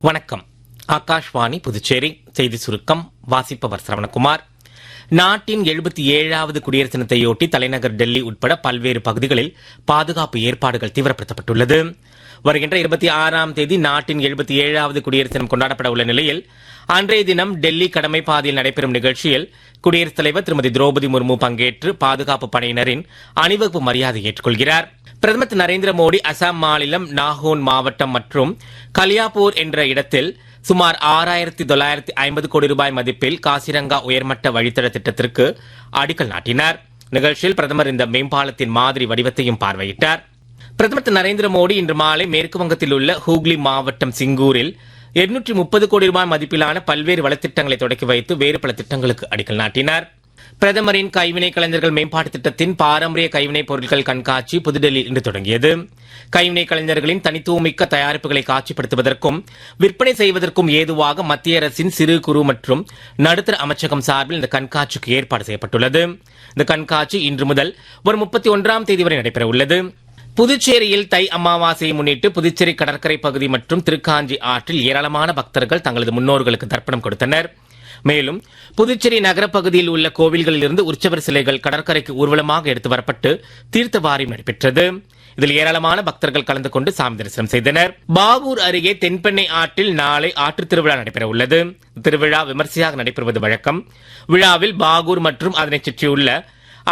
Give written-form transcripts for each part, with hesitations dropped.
வணக்கம். ஆகாஷ்வாணி புதுச்சேரி செய்தி சுருக்கம் வாசிப்பவர் சரவணகுமார். நாட்டின் 77வது குடியரசு தினத்தையொட்டி தலைநகர் டெல்லி உட்பட பல்வேறு பகுதிகளில் பாதுகாப்பு ஏற்பாடுகள் தீவிரப்படுத்தப்பட்டுள்ளது. வருகின்ற 26ஆம் தேதி நாட்டின் 77வது குடியரசு தினம் கொண்டாடப்பட உள்ள நிலையில் அன்றைய தினம் டெல்லி கடமை பாதையில் நடைபெறும் நிகழ்ச்சியில் குடியரசுத் தலைவர் திருமதி திரௌபதி முர்மு பங்கேற்று பாதுகாப்பு படையினரின் அணிவகுப்பு மரியாதை ஏற்றுக்கொள்கிறார். பிரதமர் திரு நரேந்திர மோடி அசாம் மாநிலம் நாகோன் மாவட்டம் மற்றும் கலியாபூர் என்ற இடத்தில் சுமார் 6,950 கோடி ரூபாய் மதிப்பில் காசிரங்கா உயர்மட்ட வழித்தட திட்டத்திற்கு அடிக்கல் நாட்டினார். நிகழ்ச்சியில் பிரதமர் இந்த மேம்பாலத்தின் மாதிரி வடிவத்தையும் பார்வையிட்டார். பிரதமர் திரு நரேந்திர மோடி இன்று மாலை மேற்கு வங்கத்தில் உள்ள ஹூக்ளி மாவட்டம் சிங்கூரில் 830 கோடி ரூபாய் மதிப்பிலான பல்வேறு வளத்திட்டங்களை தொடக்கி வைத்து வேறு பல திட்டங்களுக்கு அடிக்கல் நாட்டினார். பிரதமரின் கைவினை கலைஞர்கள் மேம்பாட்டு திட்டத்தின் பாரம்பரிய கைவினைப் பொருட்கள் கண்காட்சி புதுடெல்லியில் இன்று தொடங்கியது. கைவினை கலைஞர்களின் தனித்துவமிக்க தயாரிப்புகளை காட்சிப்படுத்துவதற்கும் விற்பனை செய்வதற்கும் ஏதுவாக மத்திய அரசின் சிறு குறு மற்றும் நடுத்தர அமைச்சகம் சார்பில் இந்த கண்காட்சிக்கு ஏற்பாடு செய்யப்பட்டுள்ளது. இந்த கண்காட்சி இன்று முதல் வரும் 31ஆம் தேதி வரை நடைபெற உள்ளது. புதுச்சேரியில் தை அமாவாசையை முன்னிட்டு புதுச்சேரி கடற்கரை பகுதி மற்றும் திருக்காஞ்சி ஆற்றில் ஏராளமான பக்தர்கள் தங்களது முன்னோர்களுக்கு தர்ப்பணம் கொடுத்தனர். மேலும் புதுச்சேரி நகரப்பகுதியில் உள்ள கோவில்களில் இருந்து உற்சவர் சிலைகள் கடற்கரைக்கு ஊர்வலமாக எடுத்து வரப்பட்டு தீர்த்தவாரியம் நடைபெற்றது. இதில் ஏராளமான பக்தர்கள் கலந்து கொண்டு சாமி தரிசனம் செய்தனர். பாகூர் அருகே தென்பெண்ணை ஆற்றில் நாளை ஆற்றுத் திருவிழா நடைபெற உள்ளது. திருவிழா விமர்சையாக நடைபெறுவது வழக்கம். விழாவில் பாகூர் மற்றும் அதனைச் சுற்றியுள்ள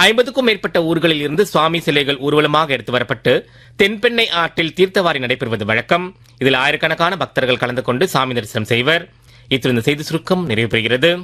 50க்கும் மேற்பட்ட ஊர்களில் இருந்து சுவாமி சிலைகள் ஊர்வலமாக எடுத்து வரப்பட்டு தென்பெண்ணை ஆற்றில் தீர்த்தவாரி நடைபெறுவது வழக்கம். இதில் ஆயிரக்கணக்கான பக்தர்கள் கலந்து கொண்டு சாமி தரிசனம் செய்வர். இத்துடன் செய்தி சுருக்கம் நிறைவு பெறுகிறது.